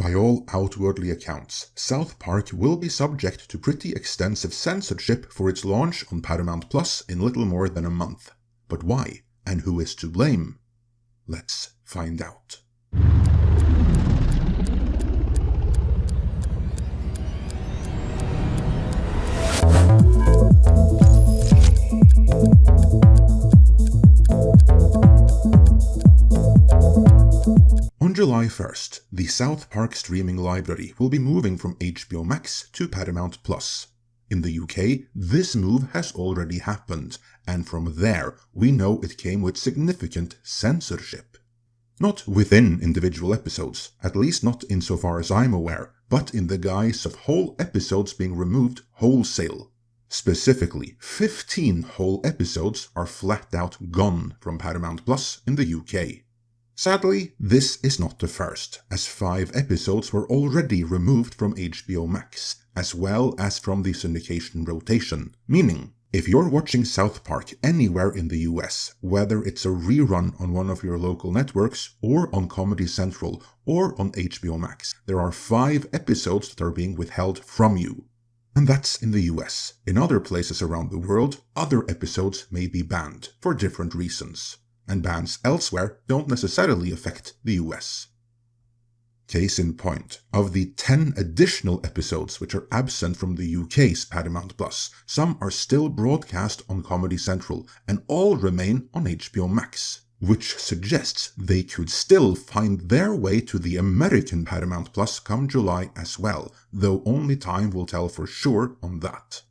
By all outwardly accounts, South Park will be subject to pretty extensive censorship for its launch on Paramount Plus in little more than a month. But why? And who is to blame? Let's find out. On July 1st, the South Park streaming library will be moving from HBO Max to Paramount Plus. In the UK, this move has already happened, and from there we know it came with significant censorship. Not within individual episodes, at least not insofar as I'm aware, but in the guise of whole episodes being removed wholesale. Specifically, 15 whole episodes are flat out gone from Paramount Plus in the UK. Sadly, this is not the first, as 5 episodes were already removed from HBO Max, as well as from the syndication rotation, meaning, if you're watching South Park anywhere in the US, whether it's a rerun on one of your local networks, or on Comedy Central, or on HBO Max, there are 5 episodes that are being withheld from you. And that's in the US. In other places around the world, other episodes may be banned, for different reasons. And bans elsewhere don't necessarily affect the US. Case in point, of the 10 additional episodes which are absent from the UK's Paramount Plus, some are still broadcast on Comedy Central and all remain on HBO Max, which suggests they could still find their way to the American Paramount Plus come July as well, though only time will tell for sure on that.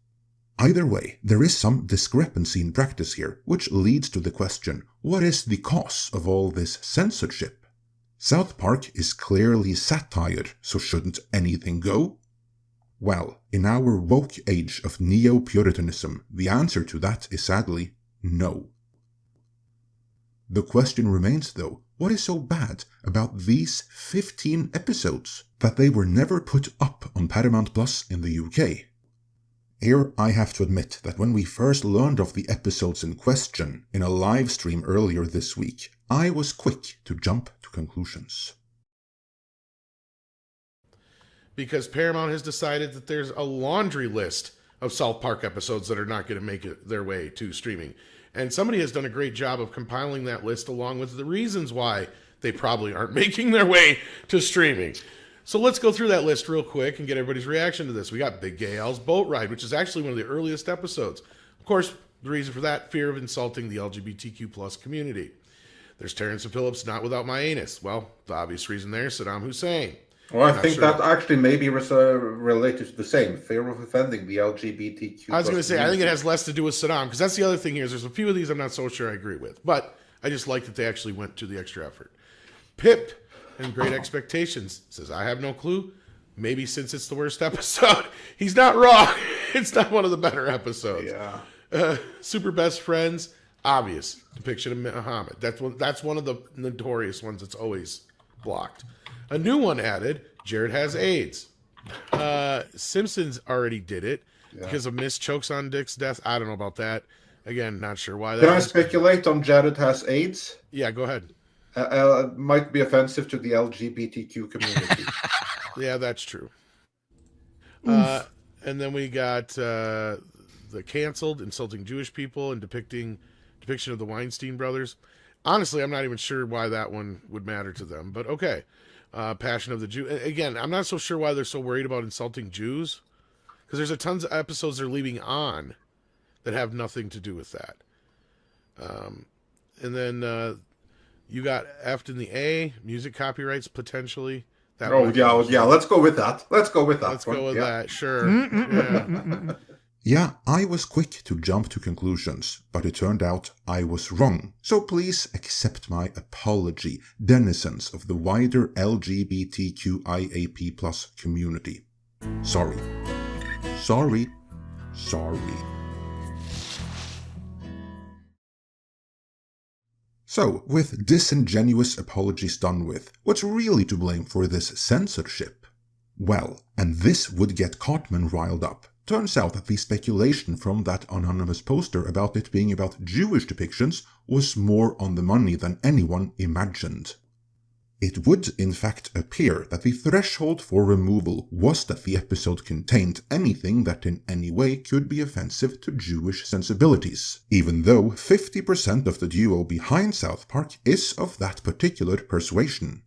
Either way, there is some discrepancy in practice here, which leads to the question, what is the cause of all this censorship? South Park is clearly satire, so shouldn't anything go? Well, in our woke age of neo-Puritanism, the answer to that is sadly no. The question remains though, what is so bad about these 15 episodes that they were never put up on Paramount Plus in the UK? Here I have to admit that when we first learned of the episodes in question in a live stream earlier this week, I was quick to jump to conclusions. Because Paramount has decided that there's a laundry list of South Park episodes that are not going to make it their way to streaming. And somebody has done a great job of compiling that list along with the reasons why they probably aren't making their way to streaming. So let's go through that list real quick and get everybody's reaction to this. We got Big Gay Al's Boat Ride, which is actually one of the earliest episodes. Of course, the reason for that, fear of insulting the LGBTQ plus community. There's Terrence and Phillips, Not Without My Anus. Well, the obvious reason there, Saddam Hussein. Well, I think that actually maybe was related to the same, fear of offending the LGBTQ. I was going to say, I think it has less to do with Saddam, because that's the other thing here is there's a few of these I'm not so sure I agree with. But I just like that they actually went to the extra effort. Pip and Great Expectations says, I have no clue. Maybe since it's the worst episode. He's not wrong. It's not one of the better episodes. Yeah. Super Best Friends, obvious depiction of Muhammad. That's one of the notorious ones that's always blocked. A new one added, Jared has AIDS. Simpsons already did it because of Miss chokes on Dick's death. I don't know about that. Again, not sure why that Can I speculate on Jared has AIDS? Yeah, go ahead. Might be offensive to the LGBTQ community. Yeah, that's true. And then we got the canceled, insulting Jewish people and depiction of the Weinstein brothers. Honestly, I'm not even sure why that one would matter to them, but okay. Passion of the Jew. Again, I'm not so sure why they're so worried about insulting Jews, because there's a tons of episodes they're leaving on that have nothing to do with that. And then you got F in the A, music copyrights potentially. Yeah. Let's go with that. Let's go with that. Sure. Yeah, I was quick to jump to conclusions, but it turned out I was wrong. So please accept my apology, denizens of the wider LGBTQIAP+ community. Sorry. So, with disingenuous apologies done with, what's really to blame for this censorship? Well, and this would get Cartman riled up. Turns out that the speculation from that anonymous poster about it being about Jewish depictions was more on the money than anyone imagined. It would in fact appear that the threshold for removal was that the episode contained anything that in any way could be offensive to Jewish sensibilities, even though 50% of the duo behind South Park is of that particular persuasion.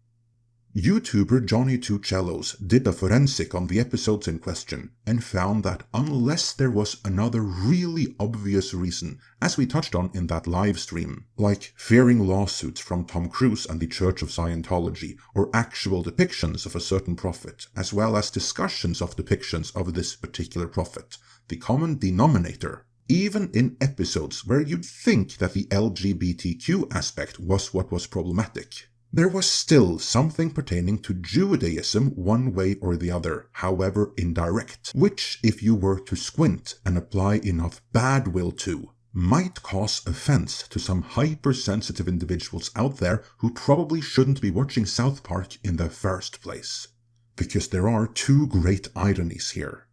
YouTuber Johnny Two Cellos did a forensic on the episodes in question and found that unless there was another really obvious reason, as we touched on in that live stream, like fearing lawsuits from Tom Cruise and the Church of Scientology, or actual depictions of a certain prophet, as well as discussions of depictions of this particular prophet, the common denominator, even in episodes where you'd think that the LGBTQ aspect was what was problematic, there was still something pertaining to Judaism one way or the other, however indirect, which, if you were to squint and apply enough bad will to, might cause offense to some hypersensitive individuals out there who probably shouldn't be watching South Park in the first place. Because there are two great ironies here.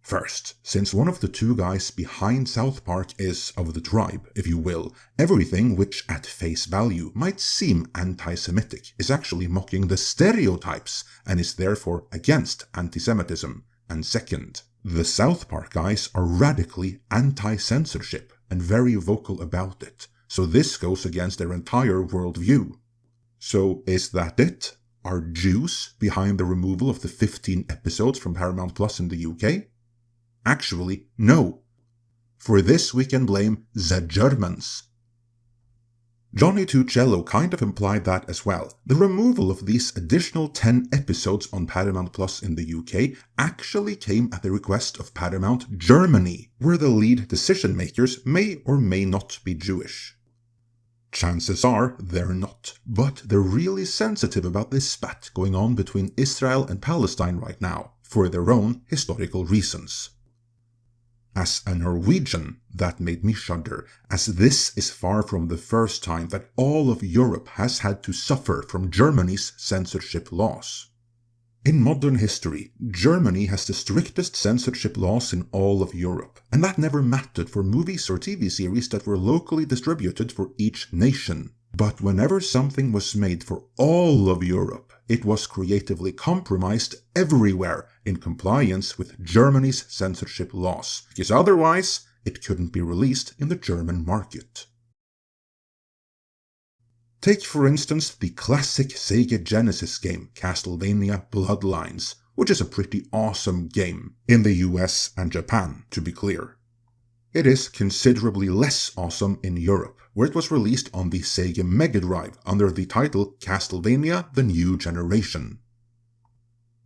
First, since one of the two guys behind South Park is of the tribe, if you will, everything which at face value might seem anti-Semitic is actually mocking the stereotypes and is therefore against anti-Semitism. And second, the South Park guys are radically anti-censorship and very vocal about it, so this goes against their entire worldview. So is that it? Are Jews behind the removal of the 15 episodes from Paramount Plus in the UK? Actually, no. For this we can blame the Germans. Johnny Two Cello kind of implied that as well. The removal of these additional 10 episodes on Paramount Plus in the UK actually came at the request of Paramount Germany, where the lead decision makers may or may not be Jewish. Chances are they're not, but they're really sensitive about this spat going on between Israel and Palestine right now, for their own historical reasons. As a Norwegian, that made me shudder, as this is far from the first time that all of Europe has had to suffer from Germany's censorship laws. In modern history, Germany has the strictest censorship laws in all of Europe, and that never mattered for movies or TV series that were locally distributed for each nation. But whenever something was made for all of Europe, it was creatively compromised everywhere in compliance with Germany's censorship laws, because otherwise it couldn't be released in the German market. Take for instance the classic Sega Genesis game Castlevania Bloodlines, which is a pretty awesome game, in the US and Japan, to be clear. It is considerably less awesome in Europe, where it was released on the Sega Mega Drive under the title Castlevania: The New Generation.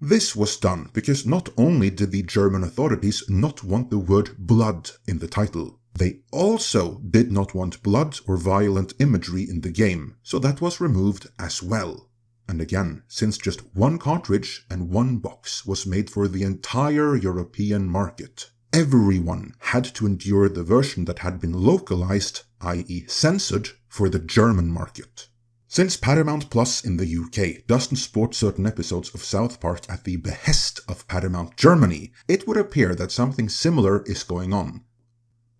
This was done because not only did the German authorities not want the word blood in the title, they also did not want blood or violent imagery in the game, so that was removed as well. And again, since just one cartridge and one box was made for the entire European market, everyone had to endure the version that had been localized, i.e. censored, for the German market. Since Paramount Plus in the UK doesn't sport certain episodes of South Park at the behest of Paramount Germany, it would appear that something similar is going on.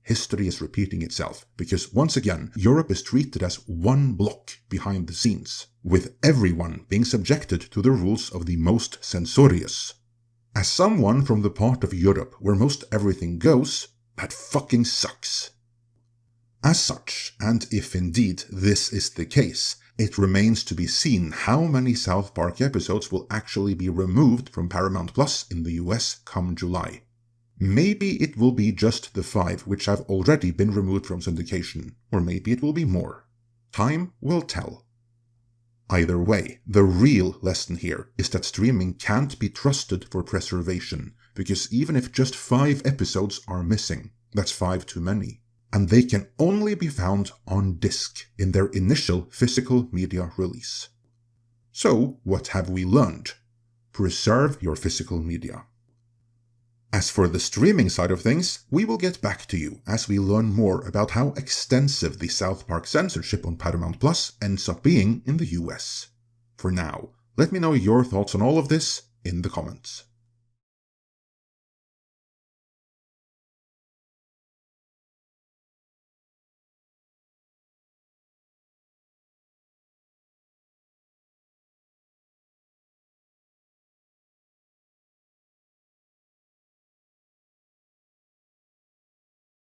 History is repeating itself, because once again, Europe is treated as one block behind the scenes, with everyone being subjected to the rules of the most censorious. As someone from the part of Europe where most everything goes, that fucking sucks. As such, and if indeed this is the case, it remains to be seen how many South Park episodes will actually be removed from Paramount Plus in the US come July. Maybe it will be just the 5 which have already been removed from syndication, or maybe it will be more. Time will tell. Either way, the real lesson here is that streaming can't be trusted for preservation, because even if just 5 episodes are missing, that's 5 too many. And they can only be found on disc in their initial physical media release. So, what have we learned? Preserve your physical media. As for the streaming side of things, we will get back to you as we learn more about how extensive the South Park censorship on Paramount Plus ends up being in the US. For now, let me know your thoughts on all of this in the comments.